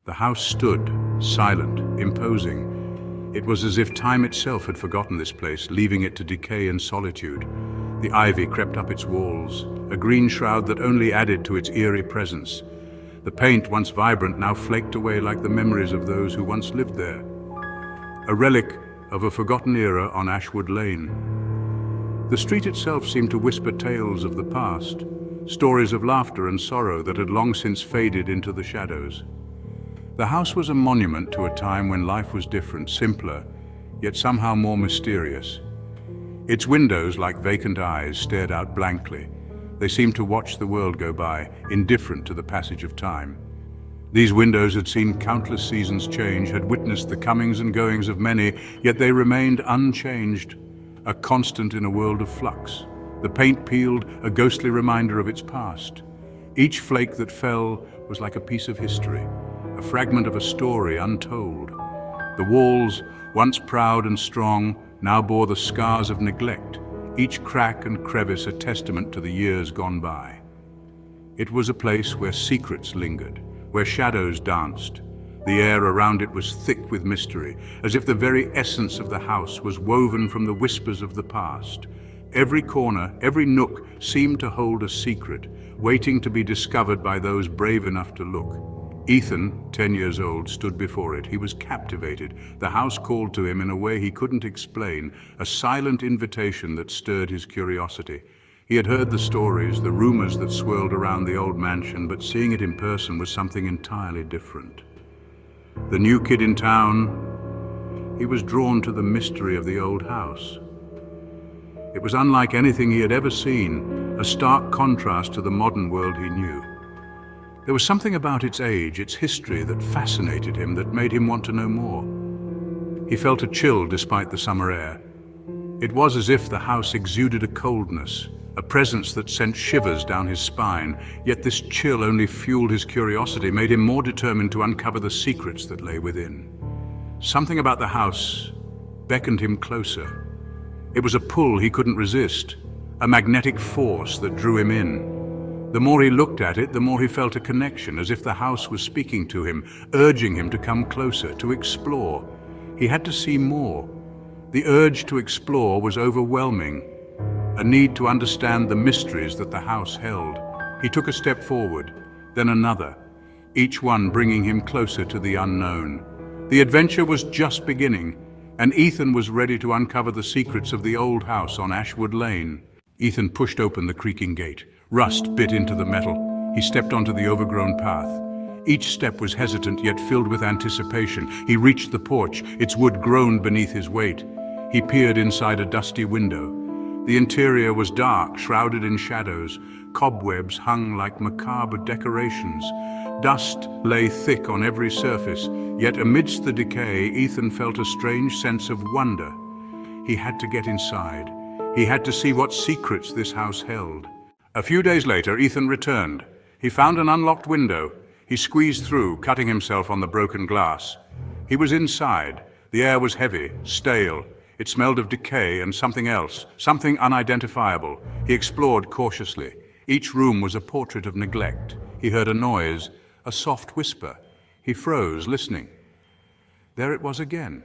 The house stood, silent, imposing. It was as if time itself had forgotten this place, leaving it to decay in solitude. The ivy crept up its walls, a green shroud that only added to its eerie presence. The paint, once vibrant, now flaked away like the memories of those who once lived there. A relic of a forgotten era on Ashwood Lane. The street itself seemed to whisper tales of the past, stories of laughter and sorrow that had long since faded into the shadows. The house was a monument to a time when life was different, simpler, yet somehow more mysterious. Its windows, like vacant eyes, stared out blankly. They seemed to watch the world go by, indifferent to the passage of time. These windows had seen countless seasons change, had witnessed the comings and goings of many, yet they remained unchanged, a constant in a world of flux. The paint peeled, a ghostly reminder of its past. Each flake that fell was like a piece of history, a fragment of a story untold. The walls, once proud and strong, now bore the scars of neglect, each crack and crevice a testament to the years gone by. It was a place where secrets lingered, where shadows danced. The air around it was thick with mystery, as if the very essence of the house was woven from the whispers of the past. Every corner, every nook seemed to hold a secret, waiting to be discovered by those brave enough to look. Ethan, 10 years old, stood before it. He was captivated. The house called to him in a way he couldn't explain, a silent invitation that stirred his curiosity. He had heard the stories, the rumors that swirled around the old mansion, but seeing it in person was something entirely different. The new kid in town, he was drawn to the mystery of the old house. It was unlike anything he had ever seen, a stark contrast to the modern world he knew. There was something about its age, its history, that fascinated him, that made him want to know more. He felt a chill despite the summer air. It was as if the house exuded a coldness, a presence that sent shivers down his spine, yet this chill only fueled his curiosity, made him more determined to uncover the secrets that lay within. Something about the house beckoned him closer. It was a pull he couldn't resist, a magnetic force that drew him in. The more he looked at it, the more he felt a connection, as if the house was speaking to him, urging him to come closer, to explore. He had to see more. The urge to explore was overwhelming, a need to understand the mysteries that the house held. He took a step forward, then another, each one bringing him closer to the unknown. The adventure was just beginning, and Ethan was ready to uncover the secrets of the old house on Ashwood Lane. Ethan pushed open the creaking gate. Rust bit into the metal. He stepped onto the overgrown path. Each step was hesitant, yet filled with anticipation. He reached the porch. Its wood groaned beneath his weight. He peered inside a dusty window. The interior was dark, shrouded in shadows. Cobwebs hung like macabre decorations. Dust lay thick on every surface, yet amidst the decay, Ethan felt a strange sense of wonder. He had to get inside. He had to see what secrets this house held. A few days later, Ethan returned. He found an unlocked window. He squeezed through, cutting himself on the broken glass. He was inside. The air was heavy, stale. It smelled of decay and something else, something unidentifiable. He explored cautiously. Each room was a portrait of neglect. He heard a noise, a soft whisper. He froze, listening. There it was again.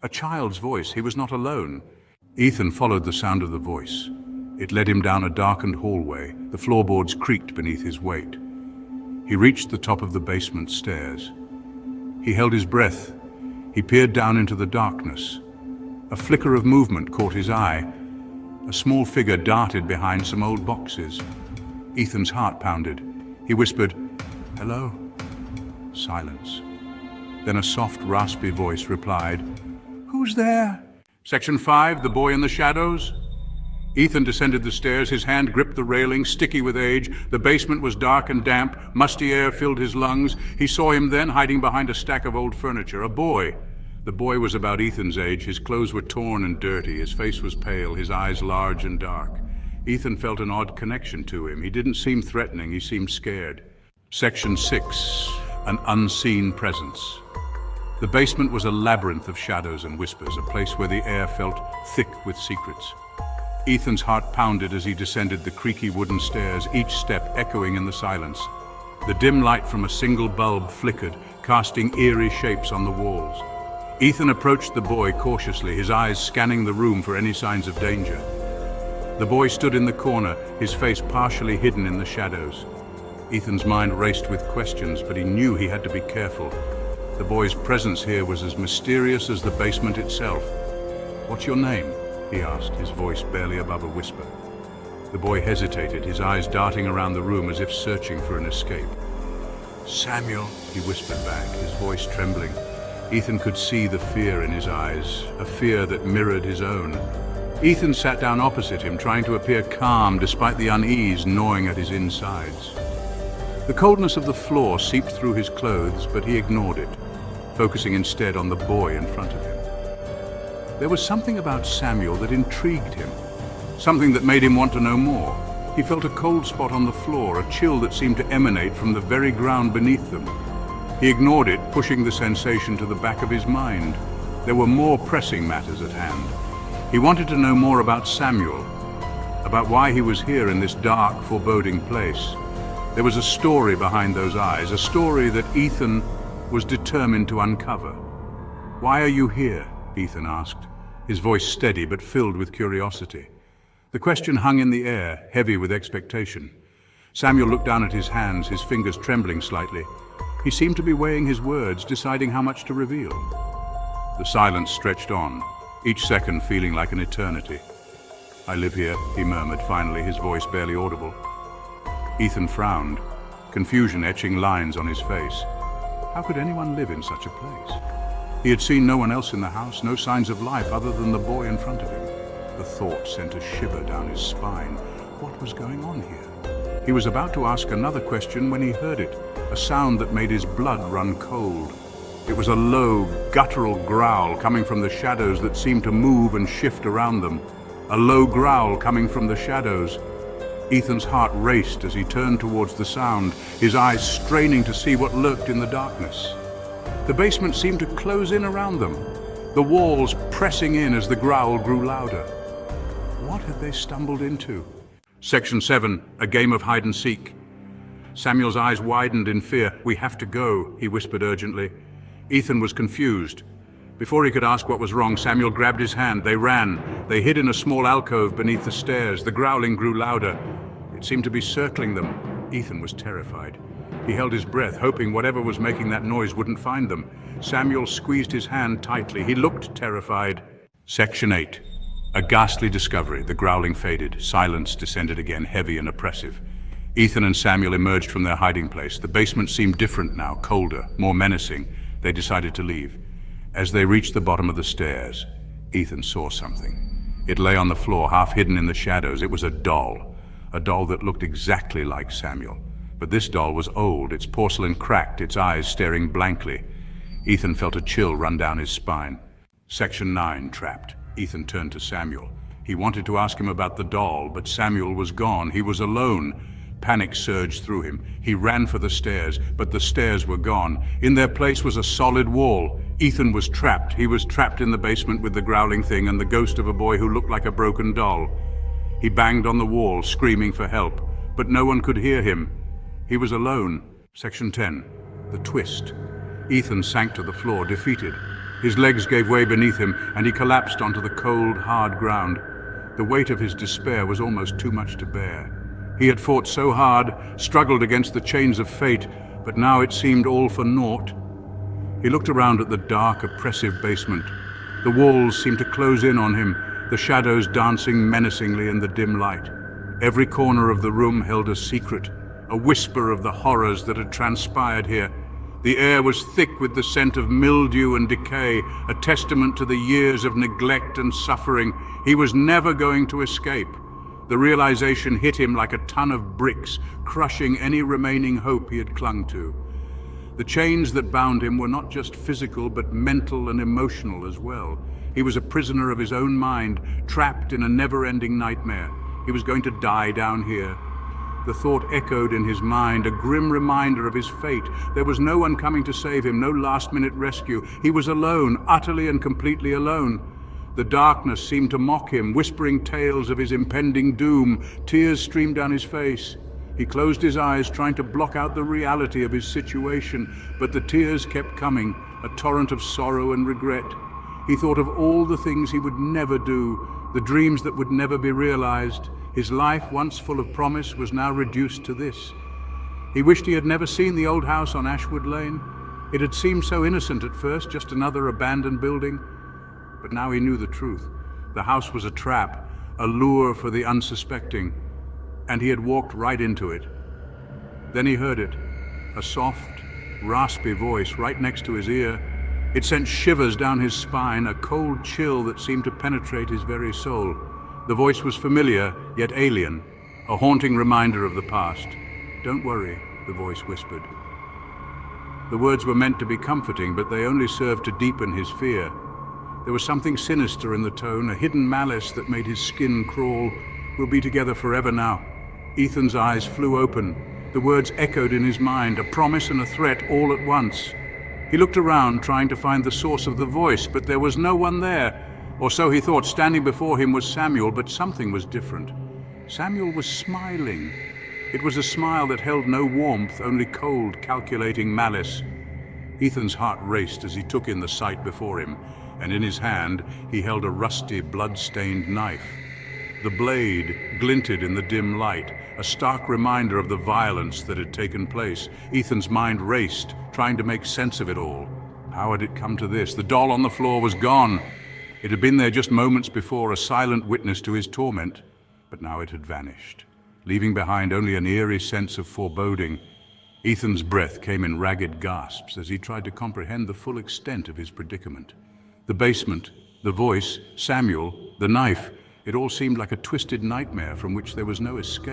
A child's voice. He was not alone. Ethan followed the sound of the voice. It led him down a darkened hallway. The floorboards creaked beneath his weight. He reached the top of the basement stairs. He held his breath. He peered down into the darkness. A flicker of movement caught his eye. A small figure darted behind some old boxes. Ethan's heart pounded. He whispered, "Hello?" Silence. Then a soft, raspy voice replied, "Who's there?" Section 5, The Boy in the Shadows. Ethan descended the stairs, his hand gripped the railing, sticky with age. The basement was dark and damp, musty air filled his lungs. He saw him then, hiding behind a stack of old furniture, a boy. The boy was about Ethan's age. His clothes were torn and dirty, his face was pale, his eyes large and dark. Ethan felt an odd connection to him. He didn't seem threatening, he seemed scared. Section 6, An Unseen Presence. The basement was a labyrinth of shadows and whispers, a place where the air felt thick with secrets. Ethan's heart pounded as he descended the creaky wooden stairs, each step echoing in the silence. The dim light from a single bulb flickered, casting eerie shapes on the walls. Ethan approached the boy cautiously, his eyes scanning the room for any signs of danger. The boy stood in the corner, his face partially hidden in the shadows. Ethan's mind raced with questions, but he knew he had to be careful. The boy's presence here was as mysterious as the basement itself. "What's your name?" he asked, his voice barely above a whisper. The boy hesitated, his eyes darting around the room as if searching for an escape. "Samuel," he whispered back, his voice trembling. Ethan could see the fear in his eyes, a fear that mirrored his own. Ethan sat down opposite him, trying to appear calm despite the unease gnawing at his insides. The coldness of the floor seeped through his clothes, but he ignored it, focusing instead on the boy in front of him. There was something about Samuel that intrigued him, something that made him want to know more. He felt a cold spot on the floor, a chill that seemed to emanate from the very ground beneath them. He ignored it, pushing the sensation to the back of his mind. There were more pressing matters at hand. He wanted to know more about Samuel, about why he was here in this dark, foreboding place. There was a story behind those eyes, a story that Ethan was determined to uncover. "Why are you here?" Ethan asked, his voice steady but filled with curiosity. The question hung in the air, heavy with expectation. Samuel looked down at his hands, his fingers trembling slightly. He seemed to be weighing his words, deciding how much to reveal. The silence stretched on, each second feeling like an eternity. "I live here," he murmured finally, his voice barely audible. Ethan frowned, confusion etching lines on his face. How could anyone live in such a place? He had seen no one else in the house, no signs of life other than the boy in front of him. The thought sent a shiver down his spine. What was going on here? He was about to ask another question when he heard it, a sound that made his blood run cold. It was a low, guttural growl coming from the shadows that seemed to move and shift around them. A low growl coming from the shadows. Ethan's heart raced as he turned towards the sound, his eyes straining to see what lurked in the darkness. The basement seemed to close in around them, the walls pressing in as the growl grew louder. What had they stumbled into? Section 7, a game of hide and seek. Samuel's eyes widened in fear. "We have to go," he whispered urgently. Ethan was confused. Before he could ask what was wrong, Samuel grabbed his hand. They ran. They hid in a small alcove beneath the stairs. The growling grew louder. It seemed to be circling them. Ethan was terrified. He held his breath, hoping whatever was making that noise wouldn't find them. Samuel squeezed his hand tightly. He looked terrified. Section 8. A ghastly discovery. The growling faded. Silence descended again, heavy and oppressive. Ethan and Samuel emerged from their hiding place. The basement seemed different now, colder, more menacing. They decided to leave. As they reached the bottom of the stairs, Ethan saw something. It lay on the floor, half hidden in the shadows. It was a doll that looked exactly like Samuel. But this doll was old, its porcelain cracked, its eyes staring blankly. Ethan felt a chill run down his spine. Section 9, trapped. Ethan turned to Samuel. He wanted to ask him about the doll, but Samuel was gone. He was alone. Panic surged through him. He ran for the stairs, but the stairs were gone. In their place was a solid wall. Ethan was trapped. He was trapped in the basement with the growling thing and the ghost of a boy who looked like a broken doll. He banged on the wall, screaming for help, but no one could hear him. He was alone. Section 10. The twist. Ethan sank to the floor, defeated. His legs gave way beneath him, and he collapsed onto the cold, hard ground. The weight of his despair was almost too much to bear. He had fought so hard, struggled against the chains of fate, but now it seemed all for naught. He looked around at the dark, oppressive basement. The walls seemed to close in on him, the shadows dancing menacingly in the dim light. Every corner of the room held a secret, a whisper of the horrors that had transpired here. The air was thick with the scent of mildew and decay, a testament to the years of neglect and suffering. He was never going to escape. The realization hit him like a ton of bricks, crushing any remaining hope he had clung to. The chains that bound him were not just physical, but mental and emotional as well. He was a prisoner of his own mind, trapped in a never-ending nightmare. He was going to die down here. The thought echoed in his mind, a grim reminder of his fate. There was no one coming to save him, no last-minute rescue. He was alone, utterly and completely alone. The darkness seemed to mock him, whispering tales of his impending doom. Tears streamed down his face. He closed his eyes, trying to block out the reality of his situation, but the tears kept coming, a torrent of sorrow and regret. He thought of all the things he would never do, the dreams that would never be realized. His life, once full of promise, was now reduced to this. He wished he had never seen the old house on Ashwood Lane. It had seemed so innocent at first, just another abandoned building. But now he knew the truth. The house was a trap, a lure for the unsuspecting, and he had walked right into it. Then he heard it, a soft, raspy voice right next to his ear. It sent shivers down his spine, a cold chill that seemed to penetrate his very soul. The voice was familiar, yet alien, a haunting reminder of the past. "Don't worry," the voice whispered. The words were meant to be comforting, but they only served to deepen his fear. There was something sinister in the tone, a hidden malice that made his skin crawl. "We'll be together forever now." Ethan's eyes flew open. The words echoed in his mind, a promise and a threat all at once. He looked around, trying to find the source of the voice, but there was no one there. Or so he thought. Standing before him was Samuel, but something was different. Samuel was smiling. It was a smile that held no warmth, only cold, calculating malice. Ethan's heart raced as he took in the sight before him, and in his hand he held a rusty, blood-stained knife. The blade glinted in the dim light, a stark reminder of the violence that had taken place. Ethan's mind raced, trying to make sense of it all. How had it come to this? The doll on the floor was gone. It had been there just moments before, a silent witness to his torment, but now it had vanished, leaving behind only an eerie sense of foreboding. Ethan's breath came in ragged gasps as he tried to comprehend the full extent of his predicament. The basement, the voice, Samuel, the knife, it all seemed like a twisted nightmare from which there was no escape.